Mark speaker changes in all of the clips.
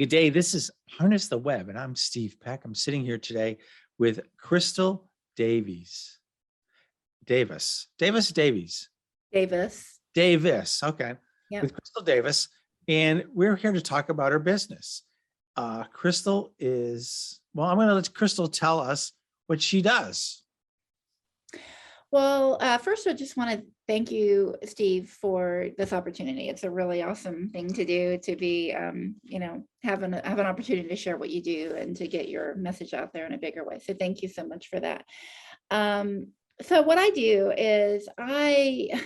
Speaker 1: good day. This is Harness the Web, and I'm Steve Peck. I'm sitting here today with Crystal Davies. Davis. Okay.
Speaker 2: Yeah.
Speaker 1: With Crystal Davis. And we're here to talk about her business. Crystal is, well, I'm going to let Crystal tell us what she does.
Speaker 2: Well, first, I just want to thank you, Steve, for this opportunity. It's a really awesome thing to do, to be, have an opportunity to share what you do and to get your message out there in a bigger way. So thank you so much for that. So what I do is and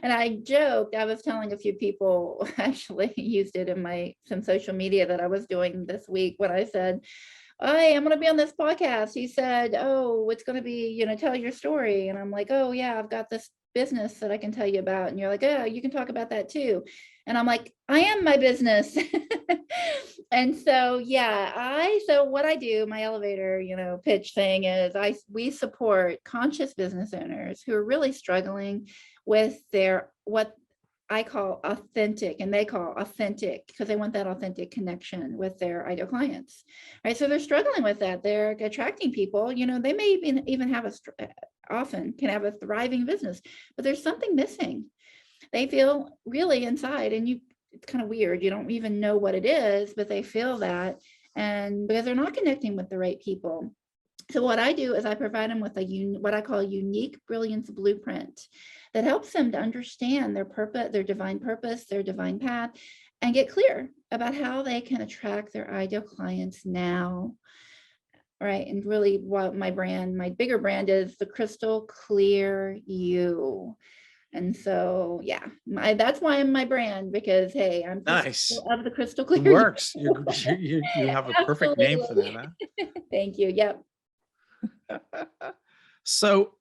Speaker 2: I joked, I was telling a few people, actually used it in some social media that I was doing this week, when I said, hey, I'm going to be on this podcast. He said, oh, it's going to be, tell your story. And I'm like, oh yeah, I've got this business that I can tell you about. And you're like, oh, you can talk about that too. And I'm like, I am my business. And so, so what I do, my elevator, pitch thing is we support conscious business owners who are really struggling with what I call authentic, and they call authentic, because they want that authentic connection with their ideal clients, right? So they're struggling with that. They're attracting people, they may even have often can have a thriving business, but there's something missing. They feel really inside, and it's kind of weird. You don't even know what it is, but they feel that, and because they're not connecting with the right people. So what I do is I provide them with what I call a unique brilliance blueprint that helps them to understand their purpose, their divine purpose, their divine path, and get clear about how they can attract their ideal clients now. Right. And really what my bigger brand is the crystal clear you. And so, that's why I'm my brand, because, hey, I'm
Speaker 1: nice
Speaker 2: of the crystal clear.
Speaker 1: It works. You have a perfect name for that, huh?
Speaker 2: Thank you. Yep.
Speaker 1: So,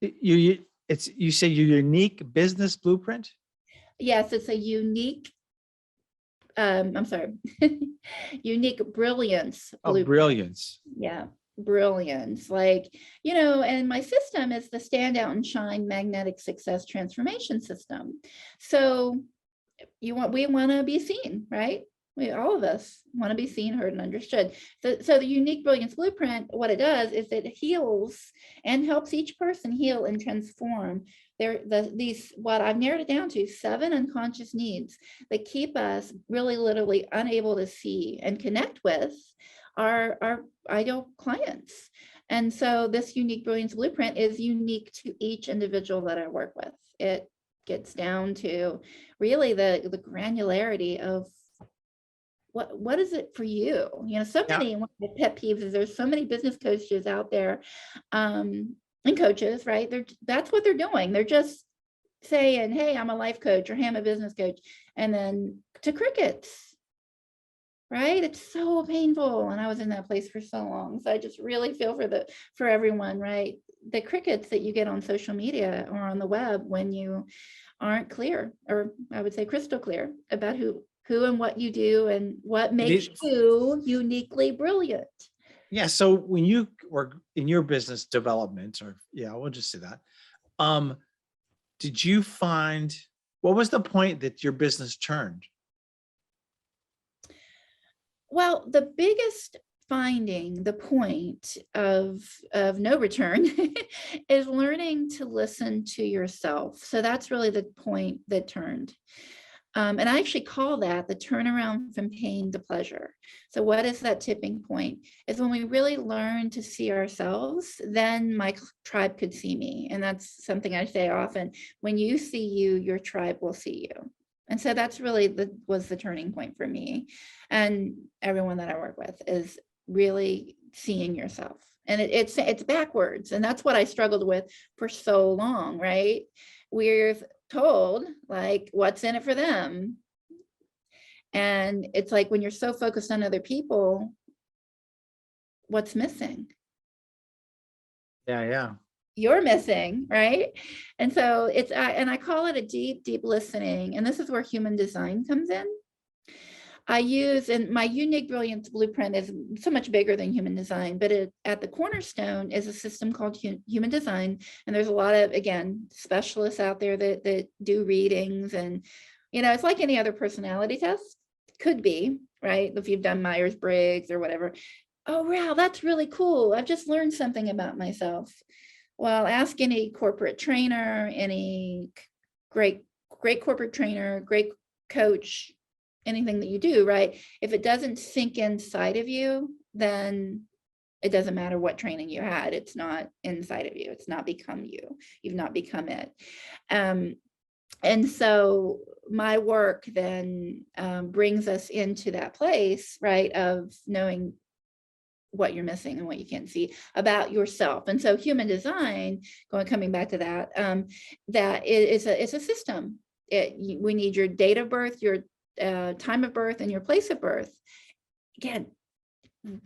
Speaker 1: you say your unique business blueprint?
Speaker 2: Yes, it's a unique, unique brilliance.
Speaker 1: Oh, brilliance.
Speaker 2: Yeah, brilliance. And my system is the Stand Out and Shine Magnetic Success Transformation System. So we want to be seen, right? All of us want to be seen, heard, and understood. So the unique brilliance blueprint, what it does is it heals and helps each person heal and transform what I've narrowed it down to 7 unconscious needs that keep us really literally unable to see and connect with our ideal clients. And so this unique brilliance blueprint is unique to each individual that I work with. It gets down to really the granularity of what is it for you? Many one of my pet peeves is there's so many business coaches out there, and coaches, right? That's what they're doing. They're just saying, hey, I'm a life coach, or hey, I'm a business coach, and then to crickets, right? It's so painful. And I was in that place for so long. So I just really feel for everyone, right? The crickets that you get on social media or on the web when you aren't clear, or I would say crystal clear, about who and what you do and what makes you uniquely brilliant.
Speaker 1: Yeah. So when you were in your business development, we'll just say that, did you find, what was the point that your business turned?
Speaker 2: Well, the biggest finding, the point of no return is learning to listen to yourself. So that's really the point that turned. And I actually call that the turnaround from pain to pleasure. So what is that tipping point? Is when we really learn to see ourselves, then my tribe could see me. And that's something I say often: when you see you, your tribe will see you. And so that's really was the turning point for me and everyone that I work with, is really seeing yourself. And it's backwards. And that's what I struggled with for so long, right? We're told, like, what's in it for them. And it's like, when you're so focused on other people, what's missing?
Speaker 1: Yeah.
Speaker 2: You're missing, right? And so I call it a deep, deep listening. And this is where human design comes in. And my unique brilliance blueprint is so much bigger than human design, but at the cornerstone is a system called human design. And there's a lot of, again, specialists out there that do readings, and it's like any other personality test. could be, right? If you've done Myers-Briggs or whatever. Oh, wow, that's really cool. I've just learned something about myself. Well, ask any corporate trainer, any great corporate trainer, great coach, anything that you do, right? If it doesn't sink inside of you, then it doesn't matter what training you had. It's not inside of you. It's not become you. You've not become it. And so my work then brings us into that place, right, of knowing what you're missing and what you can't see about yourself. And so human design, coming back to that, that it's a system. We need your date of birth, your time of birth, and your place of birth. Again,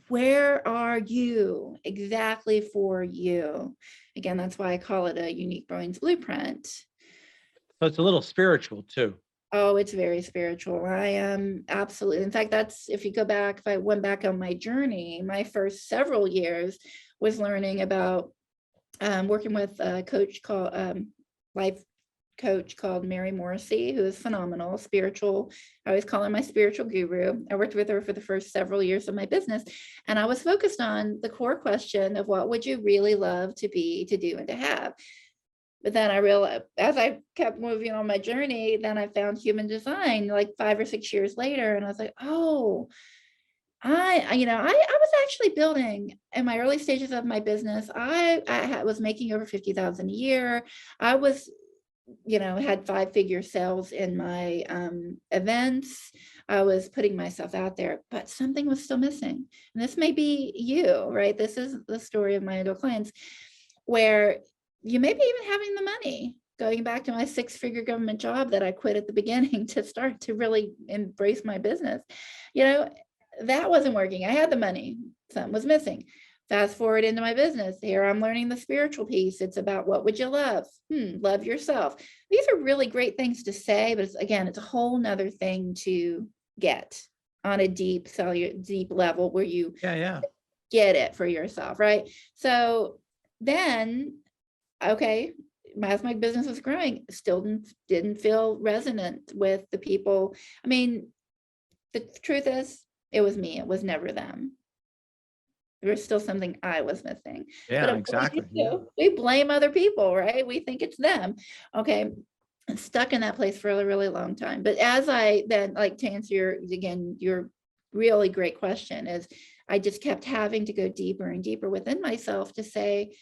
Speaker 2: where are you exactly for you? Again, that's why I call it a unique brilliance blueprint.
Speaker 1: So it's a little spiritual too.
Speaker 2: Oh, it's very spiritual. I am absolutely. In fact, that's, if you go back, if I went back on my journey, my first several years was learning about working with a coach called life coach called Mary Morrissey, who is phenomenal, spiritual. I always call her my spiritual guru. I worked with her for the first several years of my business. And I was focused on the core question of what would you really love to be, to do, and to have? But then I realized, as I kept moving on my journey, then I found human design like 5 or 6 years later. And I was like, oh, I was actually building in my early stages of my business. I was making over 50,000 a year. I was, had 5-figure sales in my events. I was putting myself out there, but something was still missing. And this may be you, right? This is the story of my ideal clients, where you may be even having the money, going back to my 6-figure government job that I quit at the beginning to start to really embrace my business. That wasn't working. I had the money, something was missing. Fast forward into my business. Here I'm learning the spiritual piece. It's about what would you love? Love yourself. These are really great things to say, but it's a whole nother thing to get on a deep level where you get it for yourself, right? So then, okay, as my business was growing, still didn't feel resonant with the people. I mean, the truth is, it was me. It was never them. There was still something I was missing.
Speaker 1: Yeah, exactly.
Speaker 2: We blame other people, right? We think it's them. Okay. I'm stuck in that place for a really long time. But as I then, like, to answer your really great question, is I just kept having to go deeper and deeper within myself to say,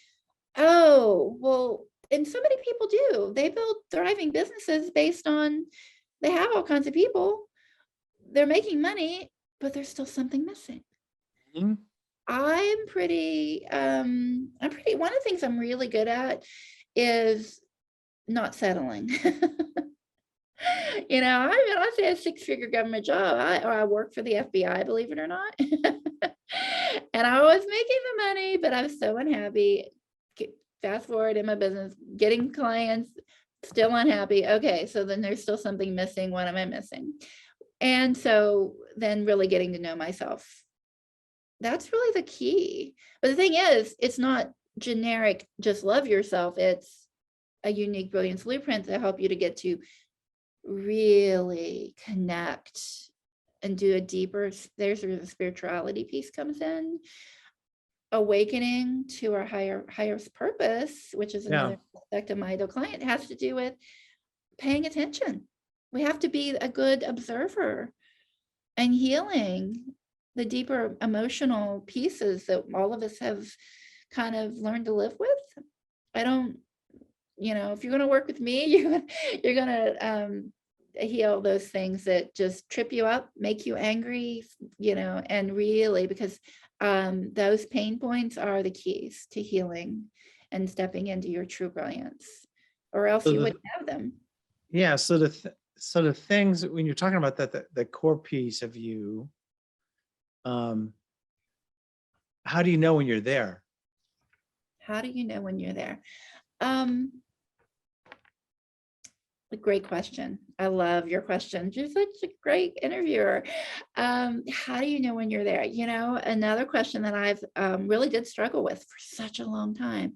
Speaker 2: oh, well, and so many people do. They build thriving businesses based on, they have all kinds of people. They're making money, but there's still something missing.
Speaker 1: Mm-hmm.
Speaker 2: I'm pretty, one of the things I'm really good at is not settling. I say a 6-figure government job. I work for the FBI, believe it or not. And I was making the money, but I was so unhappy. Fast forward in my business, getting clients, still unhappy. Okay, so then there's still something missing. What am I missing? And so then really getting to know myself. That's really the key. But the thing is, it's not generic, just love yourself. It's a unique brilliance blueprint to help you to get to really connect and do a deeper, there's where the spirituality piece comes in. Awakening to our higher purpose, which is another aspect of my ideal client, has to do with paying attention. We have to be a good observer and healing the deeper emotional pieces that all of us have kind of learned to live with. I don't, if you're going to work with me, you're going to heal those things that just trip you up, make you angry, and really, because those pain points are the keys to healing and stepping into your true brilliance, or else you wouldn't have them.
Speaker 1: Yeah. So the things, when you're talking about that, the core piece of you, how do you know when you're there?
Speaker 2: How do you know when you're there? A great question. I love your question. You're such a great interviewer. How do you know when you're there? Another question that I've really did struggle with for such a long time.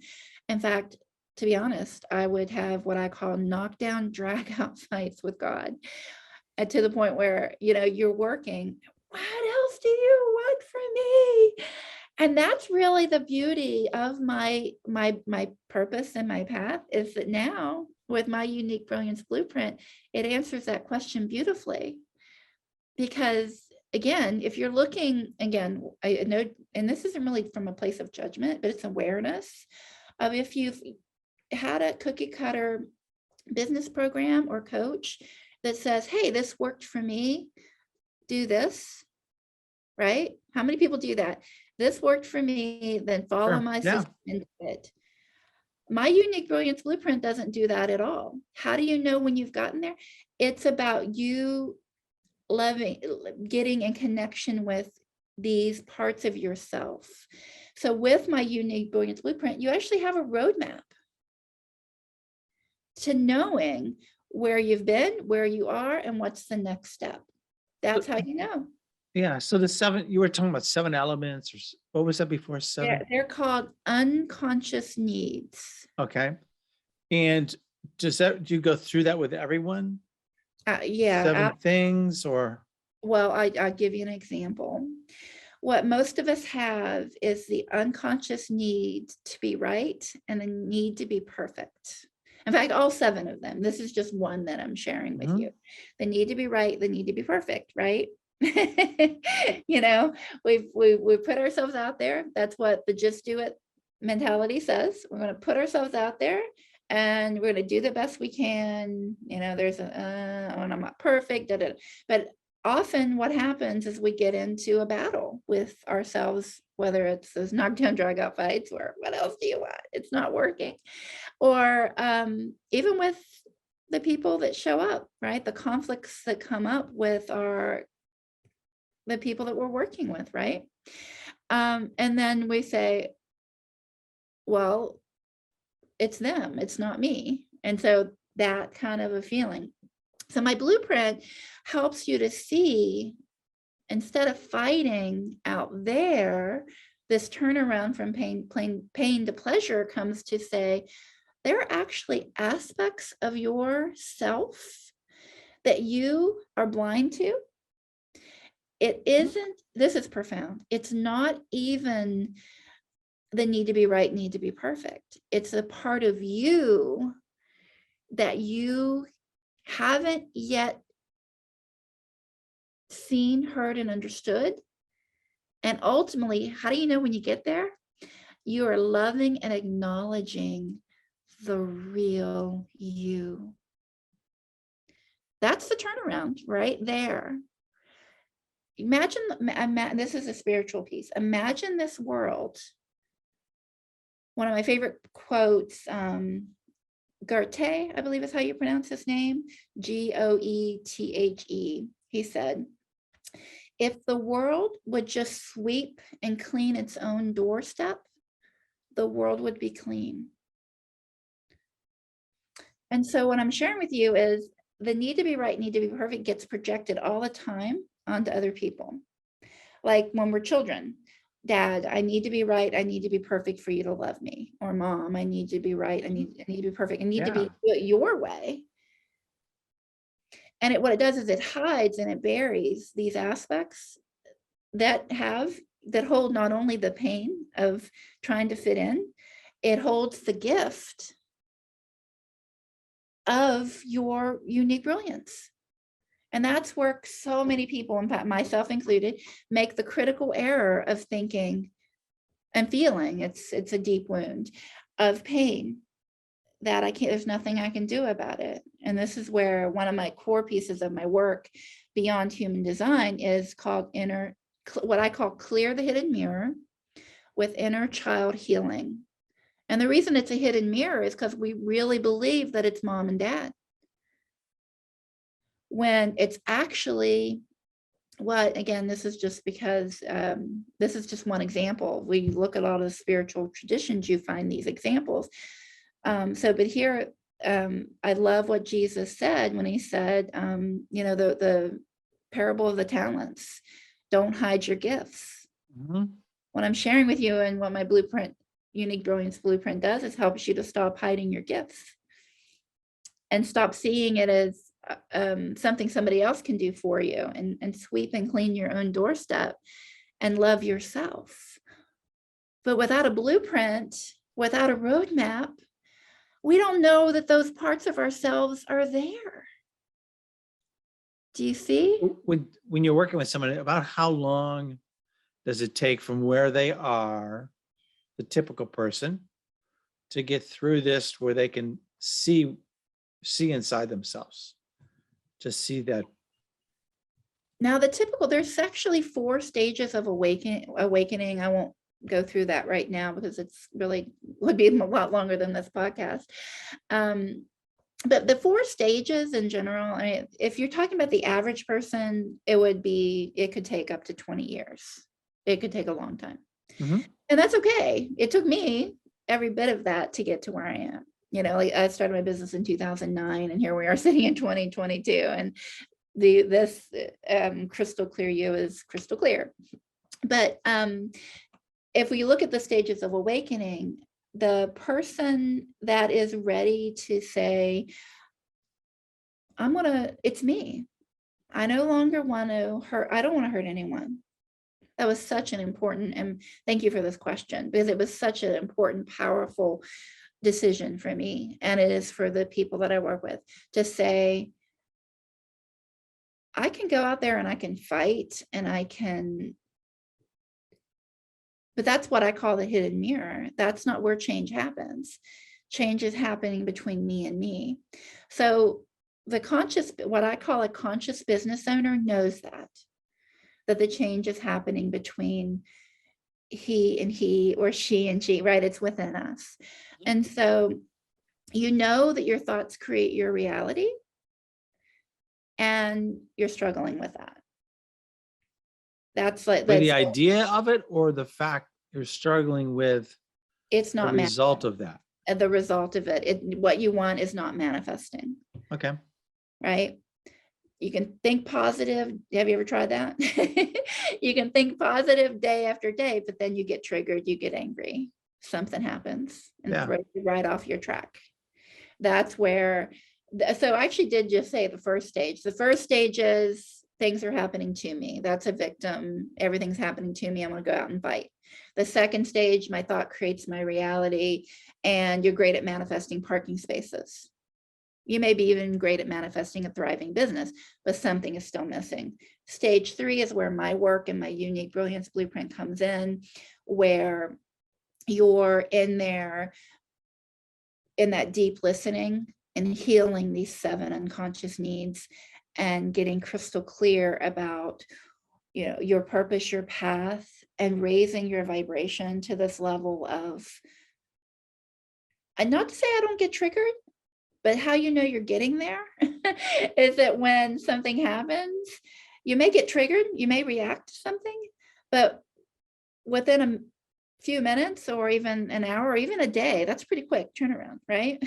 Speaker 2: In fact, to be honest, I would have what I call knockdown, drag out fights with God. to the point where, you're working. What else do you want from me? And that's really the beauty of my purpose and my path, is that now with my unique brilliance blueprint, it answers that question beautifully. Because again, if you're looking, again, I know, and this isn't really from a place of judgment, but it's awareness of, if you've had a cookie cutter business program or coach that says, hey, this worked for me, do this, right? How many people do that? This worked for me, then follow
Speaker 1: Sure.
Speaker 2: my
Speaker 1: Yeah.
Speaker 2: system and do it. My unique brilliance blueprint doesn't do that at all. How do you know when you've gotten there? It's about you loving, getting in connection with these parts of yourself. So with my unique brilliance blueprint, you actually have a roadmap to knowing where you've been, where you are, and what's the next step. That's how you know.
Speaker 1: Yeah. So the 7, you were talking about 7 elements, or what was that before 7?
Speaker 2: They're called unconscious needs.
Speaker 1: Okay. And do you go through that with everyone?
Speaker 2: Yeah.
Speaker 1: 7 things, or?
Speaker 2: Well, I'll give you an example. What most of us have is the unconscious need to be right and the need to be perfect. In fact, all 7 of them. This is just one that I'm sharing with you. The need to be right, the need to be perfect, right? We put ourselves out there. That's what the just do it mentality says. We're going to put ourselves out there and we're going to do the best we can. There's I'm not perfect, but often what happens is we get into a battle with ourselves, whether it's those knockdown drag out fights or what else do you want? It's not working. Or even with the people that show up, right? The conflicts that come up with the people that we're working with, right? And then we say, well, it's them, it's not me. And so that kind of a feeling. So my blueprint helps you to see, instead of fighting out there, this turnaround from pain to pleasure comes to say, there are actually aspects of yourself that you are blind to. It isn't, this is profound. It's not even the need to be right, need to be perfect. It's a part of you that you haven't yet seen, heard, and understood. And ultimately, how do you know when you get there? You are loving and acknowledging the real you. That's the turnaround right there. Imagine, this is a spiritual piece. Imagine this world. One of my favorite quotes, Goethe, I believe is how you pronounce his name, Goethe. He said, if the world would just sweep and clean its own doorstep, the world would be clean. And so what I'm sharing with you is the need to be right, need to be perfect gets projected all the time onto other people. Like when we're children, Dad, I need to be right, I need to be perfect for you to love me. Or Mom, I need to be right, I need to be perfect, I need to be do it your way. And what it does is it hides and it buries these aspects that hold not only the pain of trying to fit in, it holds the gift of your unique brilliance. And that's where so many people, in fact, myself included, make the critical error of thinking and feeling it's a deep wound of pain that there's nothing I can do about it. And this is where one of my core pieces of my work beyond human design is called what I call clear the hidden mirror with inner child healing. And the reason it's a hidden mirror is because we really believe that it's Mom and Dad, when it's actually again, this is just because this is just one example. We look at all the spiritual traditions, you find these examples. But here, I love what Jesus said when he said, the parable of the talents, don't hide your gifts. What I'm sharing with you and what my blueprint, unique brilliance blueprint does is helps you to stop hiding your gifts and stop seeing it as something somebody else can do for you, and sweep and clean your own doorstep and love yourself. But without a blueprint, without a roadmap, we don't know that those parts of ourselves are there. Do you see?
Speaker 1: When you're working with somebody, about how long does it take from where they are, the typical person, to get through this where they can see inside themselves, just see that?
Speaker 2: Now, there's actually 4 stages of awakening. I won't go through that right now because it's really would be a lot longer than this podcast. But the 4 stages in general, I mean, if you're talking about the average person, it could take up to 20 years. It could take a long time.
Speaker 1: Mm-hmm.
Speaker 2: And that's okay. It took me every bit of that to get to where I am. Like I started my business in 2009, and here we are sitting in 2022. And this crystal clear you is crystal clear. But if we look at the stages of awakening, the person that is ready to say, it's me. I no longer want to hurt. I don't want to hurt anyone. That was such an important, and thank you for this question, because it was such an important, powerful decision for me. And it is for the people that I work with to say, I can go out there and I can fight and but that's what I call the hidden mirror. That's not where change happens. Change is happening between me and me. So what I call a conscious business owner knows that the change is happening between he and he, or she and she, right? It's within us. And so that your thoughts create your reality, and you're struggling with that. That's like
Speaker 1: The idea of it, or the fact you're struggling with
Speaker 2: it's not
Speaker 1: the result of that.
Speaker 2: The result of it. What you want is not manifesting.
Speaker 1: Okay.
Speaker 2: Right? You can think positive. Have you ever tried that? You can think positive day after day, but then you get triggered, you get angry, something happens and throws you right off your track. That's where, so I actually did just say the first stage. The first stage is things are happening to me. That's a victim. Everything's happening to me. I'm going to go out and fight. The second stage, my thought creates my reality, and you're great at manifesting parking spaces. You may be even great at manifesting a thriving business, but something is still missing. Stage 3 is where my work and my unique brilliance blueprint comes in, where you're in there in that deep listening and healing these 7 unconscious needs, and getting crystal clear about your purpose, your path, and raising your vibration to this level of, and not to say I don't get triggered, but how you're getting there is that when something happens, you may get triggered, you may react to something, but within a few minutes or even an hour or even a day, that's pretty quick turnaround, right?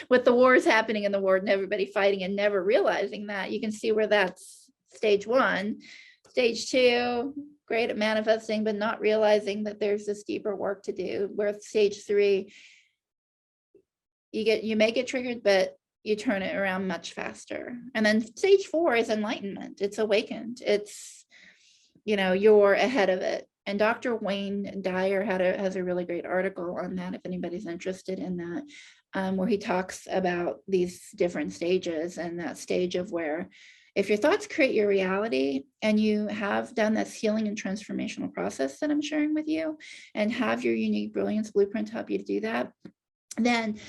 Speaker 2: With the wars happening in the world and everybody fighting and never realizing that, you can see where that's stage 1. Stage 2, great at manifesting, but not realizing that there's this deeper work to do. Where stage 3, you may get triggered, but you turn it around much faster. And then stage 4 is enlightenment. It's awakened. It's, you're ahead of it. And Dr. Wayne Dyer has a really great article on that, if anybody's interested in that, where he talks about these different stages, and that stage of where if your thoughts create your reality, and you have done this healing and transformational process that I'm sharing with you, and have your unique brilliance blueprint help you to do that, then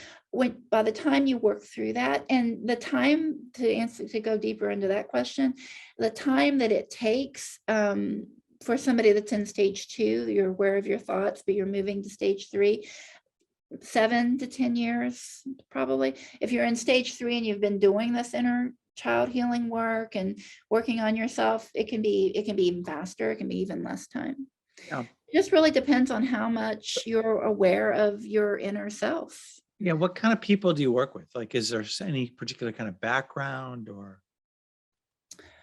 Speaker 2: by the time you work through that, and the time to go deeper into that question, the time that it takes, for somebody that's in stage 2, you're aware of your thoughts, but you're moving to stage 3, 7 to 10 years, probably. If you're in stage 3 and you've been doing this inner child healing work and working on yourself, it can be even faster. It can be even less time.
Speaker 1: Yeah.
Speaker 2: It just really depends on how much you're aware of your inner self.
Speaker 1: Yeah. What kind of people do you work with? Like, is there any particular kind of background, or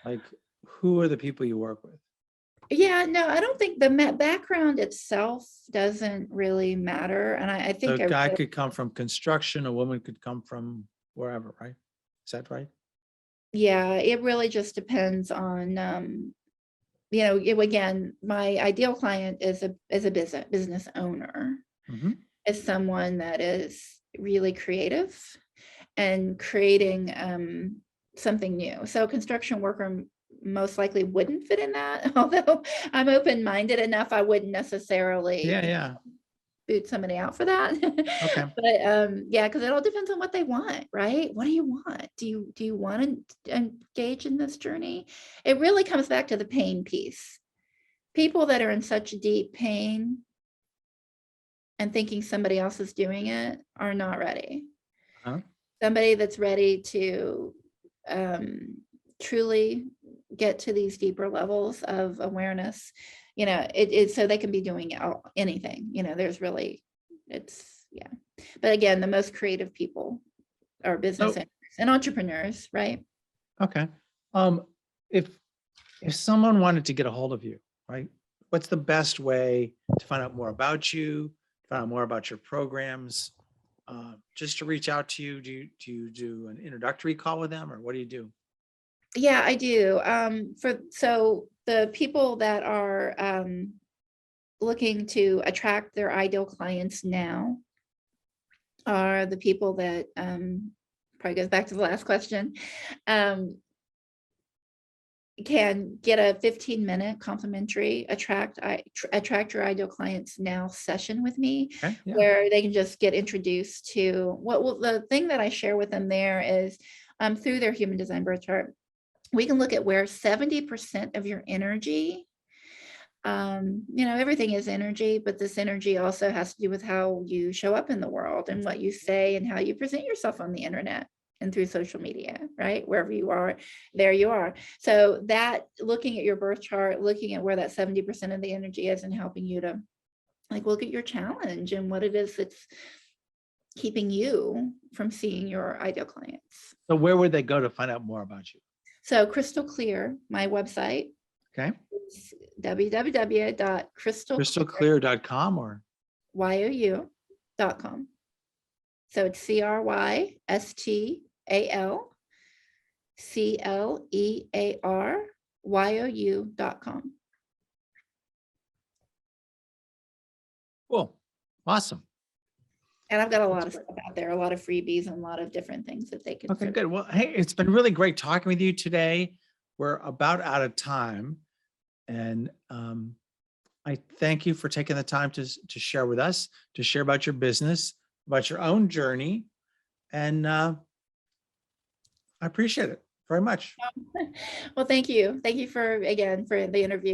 Speaker 1: like, who are the people you work with?
Speaker 2: Yeah, no, I don't think the background itself doesn't really matter. And I think
Speaker 1: a guy could come from construction, a woman could come from wherever, right? Is that right?
Speaker 2: Yeah, it really just depends on, again, my ideal client is a business owner,
Speaker 1: Mhm.
Speaker 2: is someone that is really creative and creating something new. So construction worker most likely wouldn't fit in that, although I'm open-minded enough, I wouldn't necessarily
Speaker 1: Yeah.
Speaker 2: boot somebody out for that.
Speaker 1: Okay.
Speaker 2: But yeah, because it all depends on what they want, right? What do you want? Do you want to engage in this journey? It really comes back to the pain piece. People that are in such deep pain and thinking somebody else is doing it are not ready.
Speaker 1: Uh-huh.
Speaker 2: Somebody that's ready to truly get to these deeper levels of awareness, so they can be doing anything, there's really, yeah. But again, the most creative people are business
Speaker 1: So,
Speaker 2: owners and entrepreneurs, right?
Speaker 1: okay. If someone wanted to get a hold of you, right? What's the best way to find out more about you, find out more about your programs? Just to reach out to you, do you do an introductory call with them, or what do you do?
Speaker 2: Yeah, I do. So the people that are looking to attract their ideal clients now are the people that probably goes back to the last question, um, can get a 15-minute complimentary attract your ideal clients now session with me,
Speaker 1: Okay. Yeah.
Speaker 2: where they can just get introduced to the thing that I share with them there is through their human design birth chart. We can look at where 70% of your energy, everything is energy, but this energy also has to do with how you show up in the world and what you say and how you present yourself on the internet and through social media, right? Wherever you are, there you are. So that, looking at your birth chart, looking at where that 70% of the energy is and helping you to look at your challenge and what it is that's keeping you from seeing your ideal clients.
Speaker 1: So where would they go to find out more about you?
Speaker 2: So Crystal Clear, my website,
Speaker 1: Okay.
Speaker 2: www.crystalclear.com.
Speaker 1: Crystalclear.com or
Speaker 2: YOU.com. So it's CrystalClear.com.
Speaker 1: cool. Awesome.
Speaker 2: And I've got a lot
Speaker 1: That's
Speaker 2: of
Speaker 1: great.
Speaker 2: stuff out there, a lot of freebies and a lot of different things that they can.
Speaker 1: Okay, good. Well, hey, it's been really great talking with you today. We're about out of time. And I thank you for taking the time to share with us, to share about your business, about your own journey. And I appreciate it very much.
Speaker 2: Well, thank you. Thank you for the interview.